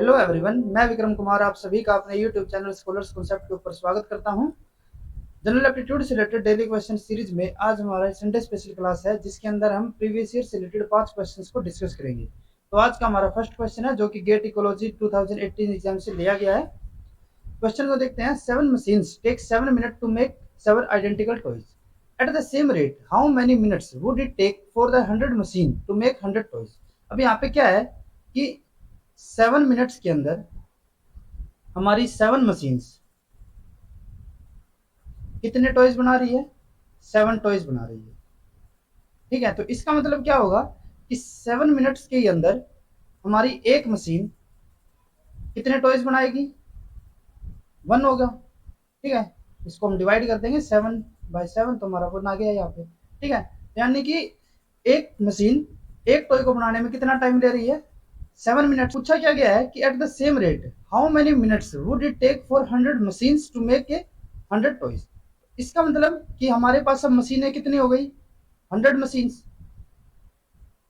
Hello everyone, मैं विक्रम कुमार आप सभी का अपने यूट्यूब चैनल स्कॉलर्स कॉन्सेप्ट के ऊपर स्वागत करता हूं। जनरल एप्टीट्यूड से रिलेटेड डेली क्वेश्चन सीरीज में आज हमारा संडे स्पेशल क्लास है, जिसके अंदर हम प्रीवियस ईयर से रिलेटेड 5 क्वेश्चंस को डिस्कस करेंगे। तो आज का हमारा फर्स्ट क्वेश्चन है, जो कि गेट इकोलॉजी 2018 एग्जाम से लिया गया है। क्वेश्चन को देखते हैं। 7 machines take 7 minutes to make 7 identical toys. At the same rate how many minutes would it take for the 100 machine to make 100 toys. अब यहाँ पे क्या है कि 7 मिनट्स के अंदर हमारी 7 मशीन्स कितने टॉयज बना रही है? 7 टॉयज बना रही है। ठीक है, तो इसका मतलब क्या होगा कि 7 मिनट्स के अंदर हमारी एक मशीन कितने टॉयज बनाएगी? 1 होगा। ठीक है, इसको हम डिवाइड कर देंगे 7/7, तो हमारा 1 आ गया यहाँ पे। ठीक है, यानी कि एक मशीन एक टॉय को बनाने में कितना टाइम ले रही है? 7 मिनट। पूछा क्या गया है कि at the same rate how many minutes would it take for 100 machines to make a 100 toys. इसका मतलब कि हमारे पास अब मशीनें कितनी हो गई? 100 मशीन्स।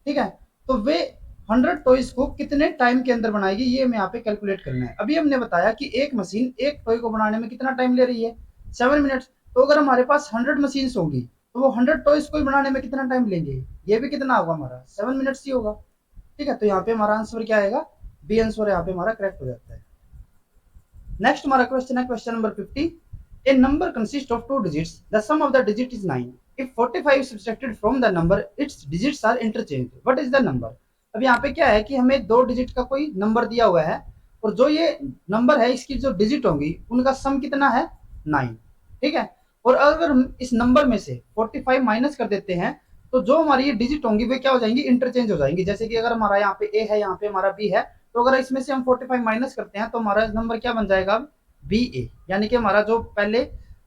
ठीक है, तो वे 100 टॉयज को कितने टाइम के अंदर बनाएगी, ये हमें यहाँ पे कैलकुलेट करना है। अभी हमने बताया कि एक मशीन एक टॉय को बनाने में कितना टाइम ले रही है? 7 मिनट्स। तो अगर हमारे पास 100 मशीन्स होगी तो वो 100 टॉयज को बनाने में कितना टाइम लेंगे? ये भी कितना होगा हमारा? 7 मिनट्स ही होगा। ठीक है, तो यहाँ पे हमारा आंसर क्या आएगा? बी आंसर यहाँ पे हमारा करेक्ट हो जाता है। नेक्स्ट हमारा क्वेश्चन है, question number 50। A number consists of 2 digits. The sum of the digit is 9. If 45 is subtracted from the number, its digits are interchanged. What is the number? अब यहाँ पे क्या है कि हमें 2 डिजिट का कोई नंबर दिया हुआ है, और जो ये नंबर है इसकी जो डिजिट होंगी उनका सम कितना है? 9। ठीक है, और अगर हम इस नंबर में से 45 माइनस कर देते हैं तो जो हमारी ये डिजिट होंगी वे क्या हो जाएंगी? इंटरचेंज हो जाएंगी। जैसे कि अगर हमारा यहाँ पे ए है, यहाँ पे हमारा बी है, तो अगर इसमें से हम 45 माइनस करते हैं तो हमारा नंबर क्या बन जाएगा? बी ए। यानी कि हमारा जो पहले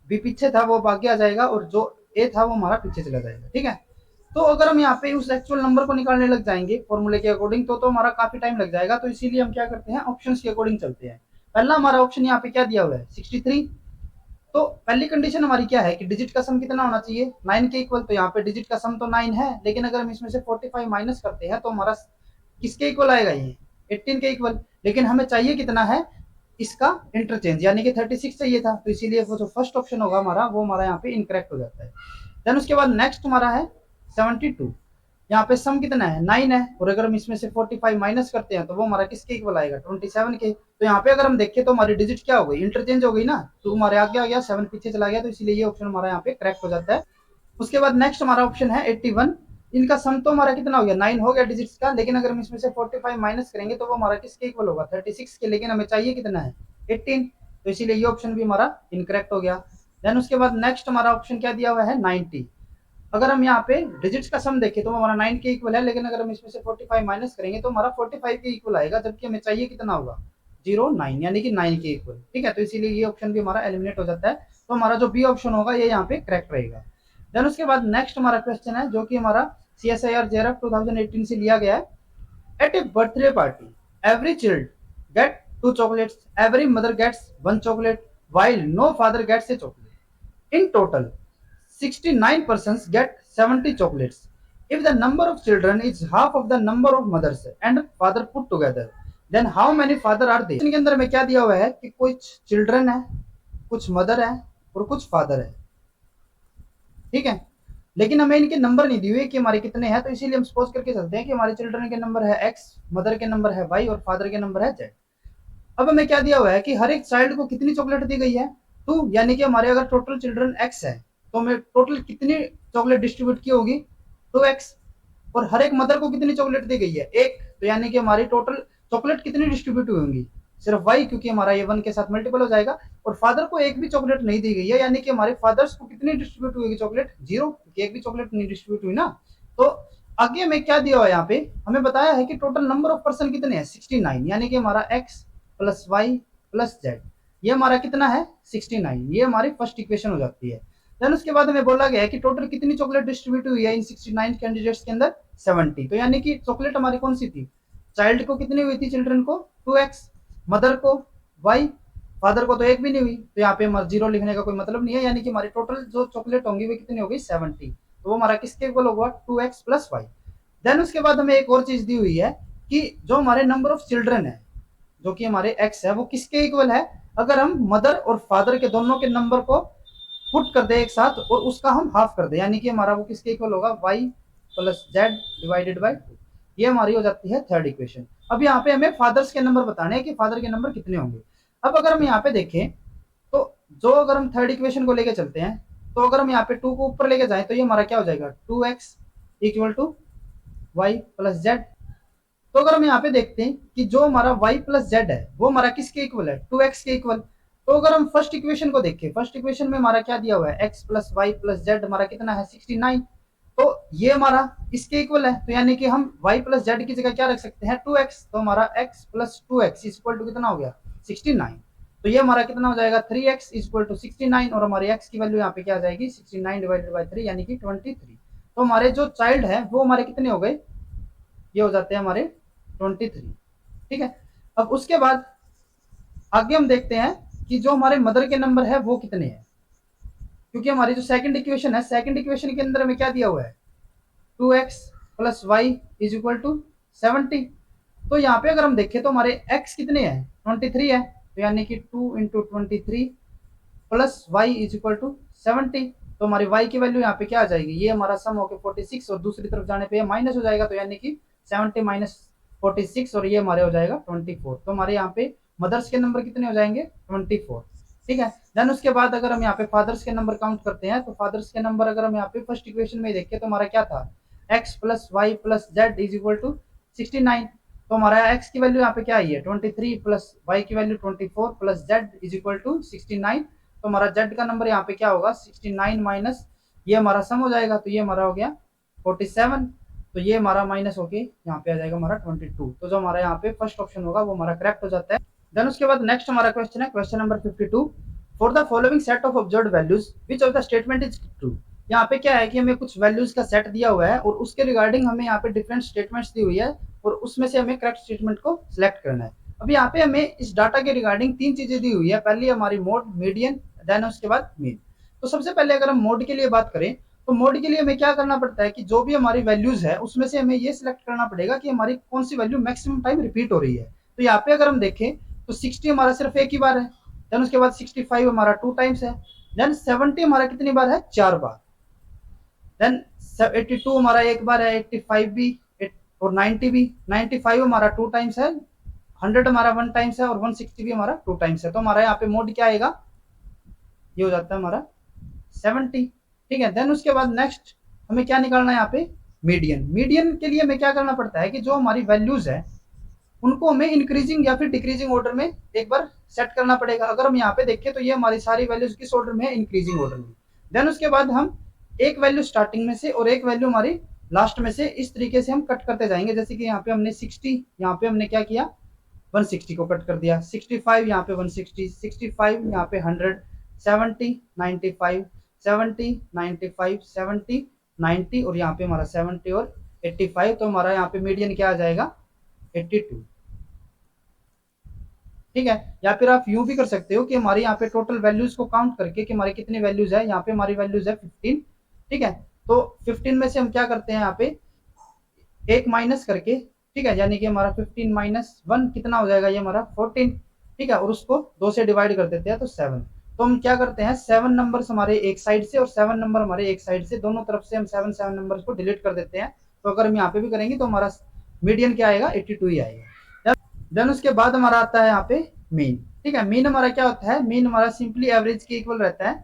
बी पीछे था वो आगे आ जाएगा, और जो ए था वो हमारा पीछे चला जाएगा। ठीक है, तो अगर हम यहाँ पे उस एक्चुअल नंबर को निकालने लग जाएंगे फॉर्मूले के अकॉर्डिंग, तो हमारा काफी टाइम लग जाएगा। तो इसीलिए हम क्या करते हैं, ऑप्शंस के अकॉर्डिंग चलते हैं। पहला हमारा ऑप्शन यहाँ पे क्या दिया हुआ है? 63। तो पहली कंडीशन हमारी क्या है कि डिजिट का सम कितना होना चाहिए? 9 के इक्वल। तो यहाँ पे डिजिट का सम तो 9 है, लेकिन अगर हम इसमें से 45 माइनस करते हैं तो हमारा किसके इक्वल आएगा? ये 18 के इक्वल। लेकिन हमें चाहिए कितना है? इसका इंटरचेंज, यानी कि 36 चाहिए था। तो इसीलिए वो जो फर्स्ट ऑप्शन होगा हमारा, वो हमारा यहाँ पे इनकरेक्ट हो जाता है। देन उसके बाद नेक्स्ट हमारा है 72। यहाँ पे सम कितना है? 9 है, और अगर हम इसमें से 45 माइनस करते हैं तो वो हमारा किसके इक्वल आएगा? 27 के। तो यहाँ पे अगर हम देखें तो हमारी डिजिट क्या हो गई? इंटरचेंज हो गई ना। तो हमारे आगे आ गया, 7 पीछे चला गया, तो इसीलिए ये ऑप्शन हमारा यहाँ पे करेक्ट हो जाता है। उसके बाद नेक्स्ट हमारा ऑप्शन है 81। इनका सम तो हमारा कितना हो गया? 9 हो गया डिजिट्स का, लेकिन अगर हम इसमें से 45 माइनस करेंगे तो वो हमारा किसके इक्वल होगा? 36 के। लेकिन हमें चाहिए कितना है? 18। तो इसीलिए ये ऑप्शन भी हमारा इनकरेक्ट हो गया। देन उसके बाद नेक्स्ट हमारा ऑप्शन क्या दिया हुआ है? 90। अगर हम यहाँ पे डिजिट्स का सम देखें तो हमारा 9 के इक्वल है, लेकिन अगर हम इसमें से 45 माइनस करेंगे तो हमारा 45 के इक्वल आएगा, जबकि हमें चाहिए कितना होगा? 09, यानी कि 9 के इक्वल। ठीक है, तो इसीलिए ये ऑप्शन भी हमारा एलिमिनेट हो जाता है। तो हमारा जो बी ऑप्शन होगा ये यहाँ पे करेक्ट रहेगा। देन उसके बाद नेक्स्ट हमारा क्वेश्चन है, जो कि हमारा CSIR JRF 2018 से लिया गया है। At a birthday party every child get 2 chocolates, every mother gets 1 chocolate, while no father gets a chocolate. In total, 69 persons get 70 chocolates. If the number of children is half of the number of mothers and father put together, then how many father are there? इनके अंदर में क्या दिया हुआ है कि कुछ children है, कुछ मदर है, और कुछ फादर है। ठीक है, लेकिन हमें इनके नंबर नहीं दिए हुए कि हमारे कितने हैं, तो इसीलिए हम सपोज करके चलते हैं कि हमारे चिल्ड्रन के नंबर है x, मदर के नंबर है y, और फादर के नंबर है z। अब हमें क्या दिया हुआ है कि हर एक चाइल्ड को कितनी चॉकलेट दी गई है? 2। यानी कि हमारे अगर टोटल चिल्ड्रन x है तो हमें टोटल कितनी चॉकलेट डिस्ट्रीब्यूट की होगी? 2x। और हर एक मदर को कितनी चॉकलेट दी गई है? 1। तो यानी कि हमारी टोटल चॉकलेट कितनी डिस्ट्रीब्यूट हुई होंगी? सिर्फ y, क्योंकि हमारा ये 1 के साथ मल्टीपल हो जाएगा। और फादर को एक भी चॉकलेट नहीं दी गई है, यानी कि हमारे फादर्स को कितनी डिस्ट्रीब्यूट हुई चॉकलेट? 0, क्योंकि एक भी चॉकलेट नहीं डिस्ट्रीब्यूट हुई ना। तो आगे हमें क्या दिया हुआ है? यहाँ पे हमें बताया है कि टोटल नंबर ऑफ पर्सन कितने हैं? 69। यानी कि हमारा x plus y plus z, ये हमारा कितना है? 69। ये हमारी फर्स्ट इक्वेशन हो जाती है। देन उसके बाद हमें बोला गया है कि टोटल कितनी चॉकलेट डिस्ट्रीब्यूट हुई है इन 69 कैंडिडेट्स के अंदर? 70। तो यानी कि चॉकलेट हमारी कौन सी थी? चाइल्ड को कितनी हुई थी? चिल्ड्रन को 2x, मदर को y, फादर को तो एक भी नहीं हुई। तो यहाँ पे हमारा 0 लिखने का कोई मतलब नहीं है, यानी कि हमारी टोटल जो चॉकलेट होंगी वो कितनी हो गई? 70। तो वो हमारा किसके इक्वल होगा? 2x plus Y. देन उसके बाद हमें एक और चीज दी हुई है कि जो हमारे नंबर ऑफ चिल्ड्रन है, जो कि हमारे x है वो किसके इक्वल है, अगर हम मदर और फादर के दोनों के नंबर को पुट कर दे एक साथ और उसका हम हाफ कर दे, यानी कि हमारा वो किसके इक्वल होगा, y plus Z divided by 2। ये हमारी हो जाती है थर्ड इक्वेशन। अब यहाँ पे हमें फादर्स के नंबर बताने हैं कि फादर के नंबर कितने होंगे। अब अगर हम यहाँ पे देखें तो जो अगर हम थर्ड इक्वेशन को लेके चलते हैं, तो अगर हम यहाँ पे 2 को ऊपर लेके जाएं तो ये हमारा क्या हो जाएगा, 2x equal to y plus z. तो अगर हम यहाँ पे देखते हैं कि जो हमारा y प्लस जेड है वो हमारा किसके इक्वल है, 2x के इक्वल। तो अगर हम फर्स्ट इक्वेशन को देखें, फर्स्ट इक्वेशन में हमारा क्या दिया हुआ है, x plus y plus z हमारा कितना है 69। तो ये हमारा इसके इक्वल है, तो यानी कि हम y प्लस जेड की जगह क्या रख सकते हैं 2x। तो हमारा x plus 2x equal to कितना हो गया 69। तो ये हमारा कितना हो जाएगा 3x इक्वल टू 69 और हमारी x की वैल्यू यहाँ पे क्या आ जाएगी 69 डिवाइडेड बाई 3 यानी कि 23। तो हमारे जो चाइल्ड है वो हमारे कितने हो गए, ये हो जाते हैं हमारे 23। ठीक है। अब उसके बाद आगे हम देखते हैं कि जो हमारे मदर के नंबर है वो कितने हैं, क्योंकि हमारी जो सेकंड इक्वेशन है, सेकंड इक्वेशन के अंदर हमें क्या दिया हुआ है 2x plus y is equal to 70। तो यहाँ पे अगर हम देखें तो हमारे x कितने हैं 23 है, तो यानी कि 2 into 23 plus y is equal to 70। तो हमारी y की वैल्यू यहाँ पे क्या आ जाएगी, ये हमारा सम होकर 46 और दूसरी तरफ जाने पे माइनस हो जाएगा, तो यानी कि 70 माइनस 46 और ये हमारे हो जाएगा 24। तो हमारे यहाँ पे मदर्स के नंबर कितने हो जाएंगे 24। ठीक है। देन उसके बाद अगर हम यहाँ पे फादर्स के नंबर काउंट करते हैं, तो फादर्स के नंबर अगर हम यहाँ पे फर्स्ट इक्वेशन में देखें तो हमारा क्या था, x plus y plus z is equal to 69। तो हमारा x की वैल्यू यहाँ पे क्या आई है 23 प्लस y की value 24 plus z is equal to 69। तो हमारा z का नंबर यहाँ पे क्या होगा 69 माइनस ये हमारा सम हो जाएगा, तो ये हमारा हो गया 47। तो ये हमारा माइनस होके यहाँ पे आ जाएगा हमारा 22। तो जो हमारा यहाँ पे फर्स्ट ऑप्शन होगा वो हमारा करेक्ट हो जाता है। देन उसके बाद नेक्स्ट हमारा क्वेश्चन है question number 52, for the following set of observed values which of the statement is true. यहाँ पे क्या है कि हमें कुछ वैल्यूज का सेट दिया हुआ है और उसके रिगार्डिंग हमें यहाँ पे डिफरेंट स्टेटमेंट्स दी हुई है और उसमें से हमें करेक्ट स्टेटमेंट को सिलेक्ट करना है। अब यहाँ पे हमें इस डाटा के रिगार्डिंग 3 चीजें दी हुई है, पहली हमारी मोड, मीडियन, देन उसके बाद मीन। तो सबसे पहले अगर हम मोड के लिए बात करें तो मोड के लिए हमें क्या करना पड़ता है कि जो भी हमारी वैल्यूज है उसमें से हमें ये सिलेक्ट करना पड़ेगा कि हमारी कौन सी वैल्यू मैक्सिमम टाइम रिपीट हो रही है। तो यहाँ पे अगर हम देखें तो 60 हमारा सिर्फ एक ही बार है, देन उसके बाद 65 हमारा 2 टाइम्स है, देन 70 हमारा कितनी बार है 4 बार, देन 82 हमारा एक बार है, 85 भी और 90 भी, 95 हमारा 2 टाइम्स है, 100 हमारा 1 टाइम्स है और 160 भी हमारा 2 टाइम्स है। तो हमारा यहाँ पे मोड क्या आएगा, ये हो जाता है हमारा 70। ठीक है। देन उसके बाद नेक्स्ट हमें क्या निकालना है यहाँ पे मीडियन। मीडियन के लिए हमें क्या करना पड़ता है कि जो हमारी वैल्यूज है उनको हमें इंक्रीजिंग या फिर डिक्रीजिंग ऑर्डर में एक बार सेट करना पड़ेगा। अगर हम यहाँ पे देखें तो ये हमारी सारी वैल्यूज किस ऑर्डर में है, इंक्रीजिंग ऑर्डर में। देन उसके बाद हम एक वैल्यू स्टार्टिंग में से और एक वैल्यू हमारी लास्ट में से इस तरीके से हम कट करते जाएंगे। जैसे कि यहाँ पे हमने 60, यहाँ पे हमने क्या किया 160 को कट कर दिया, 65 यहाँ पे 160, 65 यहाँ पे 100, 70 95, 70 95, 70 90 और यहाँ पे हमारा 70 और 85। तो हमारा यहाँ पे मीडियन क्या आ जाएगा 82। ठीक है। या फिर आप यूं भी कर सकते हो कि हमारे यहाँ पे टोटल वैल्यूज को काउंट करके कि हमारी कितनी वैल्यूज है, यहाँ पे हमारी वैल्यूज है 15। ठीक है। तो 15 में से हम क्या करते हैं यहाँ पे एक माइनस करके, ठीक है, यानी कि हमारा 15 माइनस 1 कितना हो जाएगा, ये हमारा 14। ठीक है। और उसको 2 से डिवाइड कर देते हैं तो 7। तो हम क्या करते हैं 7 नंबर्स हमारे एक साइड से और 7 नंबर हमारे एक साइड से, दोनों तरफ से हम 7 नंबर्स को डिलीट कर देते हैं। तो अगर हम यहाँ पे भी करेंगे तो हमारा मीडियन क्या आएगा 82 ही आएगा। देन उसके बाद हमारा आता है यहाँ पे मीन। ठीक है। मीन हमारा क्या होता है, मीन हमारा सिंपली एवरेज के इक्वल रहता है।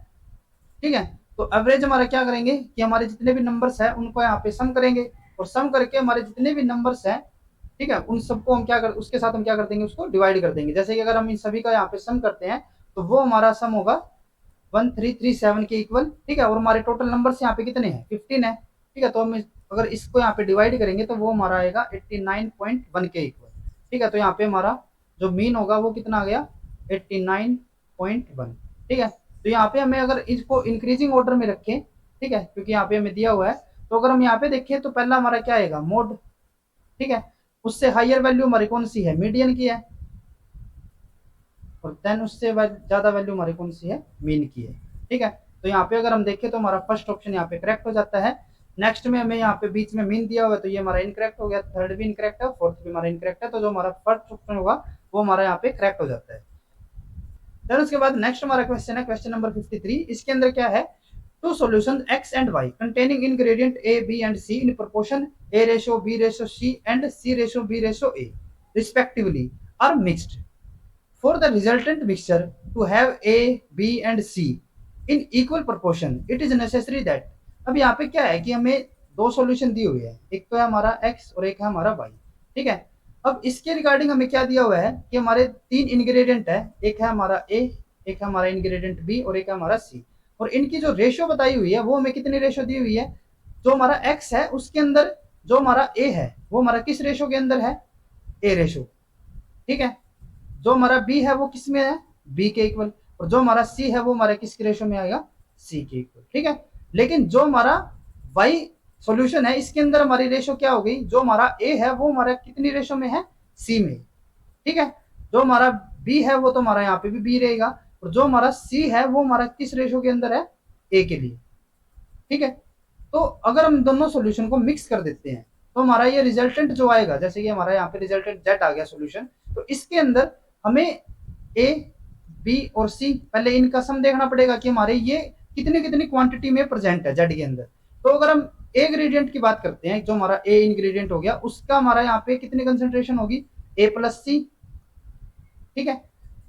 ठीक है। तो एवरेज हमारा क्या करेंगे कि हमारे जितने भी नंबर्स हैं उनको यहाँ पे सम करेंगे और सम करके हमारे जितने भी नंबर्स हैं, ठीक है, उन सबको हम क्या कर उसके साथ हम क्या कर देंगे उसको डिवाइड कर देंगे। जैसे कि अगर हम इन सभी का यहाँ पे सम करते हैं तो वो हमारा सम होगा 1337 के इक्वल। ठीक है। और हमारे टोटल नंबर्स यहाँ पे कितने हैं 15 है। ठीक है। तो हम अगर इसको यहाँ पे डिवाइड करेंगे तो वो हमारा आएगा 89.1 के इक्वल। ठीक है। तो यहाँ पे हमारा जो मीन होगा वो कितना आ गया 89.1। ठीक है। तो यहाँ पे हमें अगर इसको इंक्रीजिंग ऑर्डर में रखें, ठीक है, क्योंकि यहाँ पे हमें दिया हुआ है, तो अगर हम यहाँ पे देखें तो पहला हमारा क्या आएगा मोड। ठीक है। उससे हायर वैल्यू हमारी कौन सी है मीडियन की है और देन उससे ज्यादा वैल्यू हमारी कौन सी है मीन की है। ठीक है। तो यहाँ पे अगर हम देखें तो हमारा फर्स्ट ऑप्शन यहाँ पे करेक्ट हो जाता है। नेक्स्ट में हमें यहाँ पे बीच में मीन दिया हुआ है तो ये हमारा इनकरेक्ट हो गया, थर्ड भी इनकरेक्ट है, फोर्थ भी हमारा इनकरेक्ट है। तो जो हमारा फर्स्ट ऑप्शन होगा वो हमारा यहाँ पे करेक्ट हो जाता है। फिर उसके बाद नेक्स्ट हमारा क्वेश्चन है क्वेश्चन नंबर 53। इसके अंदर क्या है, two solutions x and y containing ingredient a b and c in proportion a ratio b ratio c and c ratio b ratio a respectively are mixed. For the resultant mixture to have A, B and C in equal proportion, it is necessary that, अब यहाँ पे क्या है कि हमें दो solution दी हुई है, एक तो है हमारा x और एक है हमारा y। ठीक है, अब इसके रिगार्डिंग हमें क्या दिया हुआ है कि हमारे तीन इंग्रेडिएंट है, एक है हमारा A, एक है हमारा इंग्रेडिएंट B और एक है हमारा C, और इनकी जो रेशियो बताई हुई है वो हमें कितनी रेशियो दी हुई है, जो हमारा x है उसके अंदर जो हमारा A है वो हमारा किस रेशियो के अंदर है, A रेशियो। ठीक है, जो हमारा बी है वो किस में है, बी के इक्वल, और जो हमारा सी है वो हमारा किसके रेशियो में आएगा, सी के इक्वल। ठीक है, लेकिन जो हमारा वाई सॉल्यूशन है इसके अंदर हमारी रेशियो क्या हो गई, जो हमारा ए है वो हमारा कितनी रेशियो में है, सी में। ठीक है, जो हमारा बी है वो तो हमारा यहाँ पे भी बी रहेगा, और जो हमारा सी है वो हमारा किस रेशियो के अंदर है, ए के लिए। ठीक है, तो अगर हम दोनों सॉल्यूशन को मिक्स कर देते हैं तो हमारा ये रिजल्टेंट जो आएगा, जैसे कि हमारा यहाँ पे रिजल्टेंट जेड आ गया सॉल्यूशन, तो इसके अंदर हमें ए बी और सी पहले इनका सम देखना पड़ेगा कि हमारे ये कितनी कितनी क्वांटिटी में प्रेजेंट है जेड के अंदर। तो अगर हम ए इंग्रेडिएंट की बात करते हैं, जो हमारा ए इंग्रेडिएंट हो गया उसका हमारा यहाँ पे कितनी कंसेंट्रेशन होगी, ए प्लस सी। ठीक है,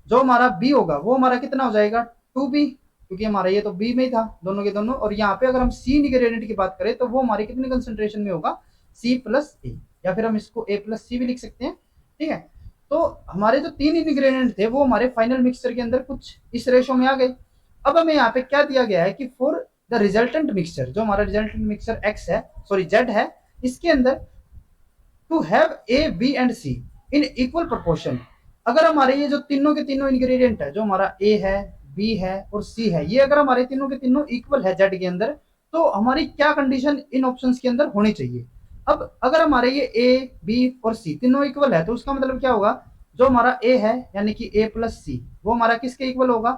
जो हमारा बी होगा वो हमारा कितना हो जाएगा, 2b, क्योंकि हमारा ये तो बी में ही था दोनों के दोनों। और यहाँ पे अगर हम सी इंग्रेडिएंट की बात करें तो वो हमारी कितनी कंसेंट्रेशन में होगा, सी प्लस ए, या फिर हम इसको ए प्लस सी भी लिख सकते हैं। ठीक है, तो हमारे जो तीन इंग्रेडिएंट थे वो हमारे फाइनल मिक्सचर के अंदर कुछ इस रेशो में आ गए। अब हमें यहाँ पे क्या दिया गया है कि फॉर द रिजल्टेंट मिक्सचर, जो हमारा रिजल्टेंट मिक्सचर एक्स है, सॉरी जेड है, इसके अंदर to have A B and C in equal proportion. अगर हमारे ये जो तीनों के तीनों इंग्रेडिएंट है, जो हमारा ए है, बी है और सी है, ये अगर हमारे तीनों के तीनों इक्वल है जेड के अंदर, तो हमारी क्या कंडीशन इन ऑप्शंस के अंदर होनी चाहिए। अब अगर हमारे ये ए बी और सी तीनों इक्वल है तो उसका मतलब क्या होगा, जो हमारा ए है यानी कि ए प्लस सी वो हमारा किसके इक्वल होगा,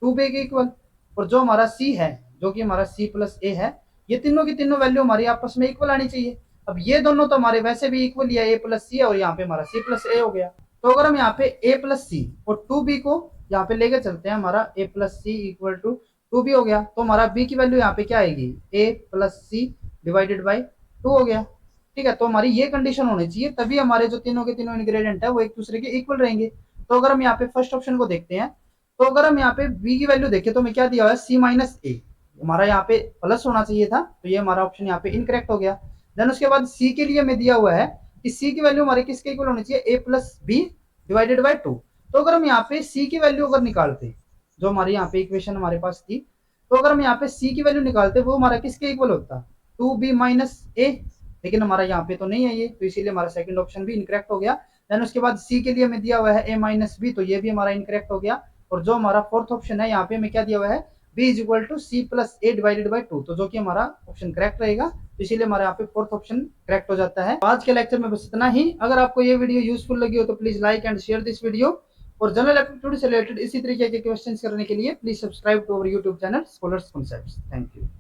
2b के इक्वल, और जो हमारा सी है जो कि हमारा सी प्लस ए है, ये तीनों की तीनों वैल्यू हमारी आपस में इक्वल आनी चाहिए। अब ये दोनों तो हमारे वैसे भी इक्वल ही है, ए प्लस सी है, और यहाँ पे हमारा सी प्लस ए हो गया। तो अगर हम यहाँ पे ए प्लस सी और 2b को यहाँ पे लेकर चलते हैं, हमारा A plus C equal to 2b हो गया, तो हमारा b की वैल्यू यहाँ पे क्या आएगी, ए प्लस सी डिवाइडेड बाई 2 हो गया। ठीक है, तो हमारी ये कंडीशन होनी चाहिए, तभी हमारे जो तीनों के तीनों इंग्रेडिएंट है वो एक दूसरे के इक्वल रहेंगे। तो अगर हम यहाँ पे फर्स्ट ऑप्शन को देखते हैं, तो अगर हम यहाँ पे b की वैल्यू देखें तो हमें क्या दिया हुआ है, सी माइनस ए, हमारा यहाँ पे प्लस होना चाहिए था, तो ये हमारा ऑप्शन यहाँ पे इनकरेक्ट हो गया। देन उसके बाद सी के लिए हमें दिया हुआ है कि सी की वैल्यू हमारे किसके इक्वल होनी चाहिए, ए प्लस बी डिवाइडेड बाई 2। तो अगर हम यहाँ पे सी की वैल्यू अगर निकालते, जो हमारी यहाँ पे इक्वेशन हमारे पास थी, तो अगर हम यहाँ पे सी की वैल्यू निकालते वो हमारा किसके इक्वल होता, 2b माइनस ए, लेकिन हमारा यहाँ पे तो नहीं है ये, तो इसीलिए हमारा सेकंड ऑप्शन भी इनकरेक्ट हो गया। देन उसके बाद सी के लिए हमें दिया हुआ है ए माइनस बी, तो ये भी हमारा इनकरेक्ट हो गया। और जो हमारा फोर्थ ऑप्शन है यहाँ पे हमें क्या दिया हुआ है, b is equal to C plus A divided by 2, तो जो कि हमारा ऑप्शन करेक्ट रहेगा, तो इसीलिए हमारे यहाँ पे फोर्थ ऑप्शन करेक्ट हो जाता है। आज के लेक्चर में बस इतना ही। अगर आपको ये वीडियो यूजफुल लगी हो तो please like and share this video, और जनरल एप्टीट्यूड से रिलेटेड इसी तरीके के क्वेश्चंस करने के लिए please subscribe to our YouTube channel Scholars Concepts. Thank you.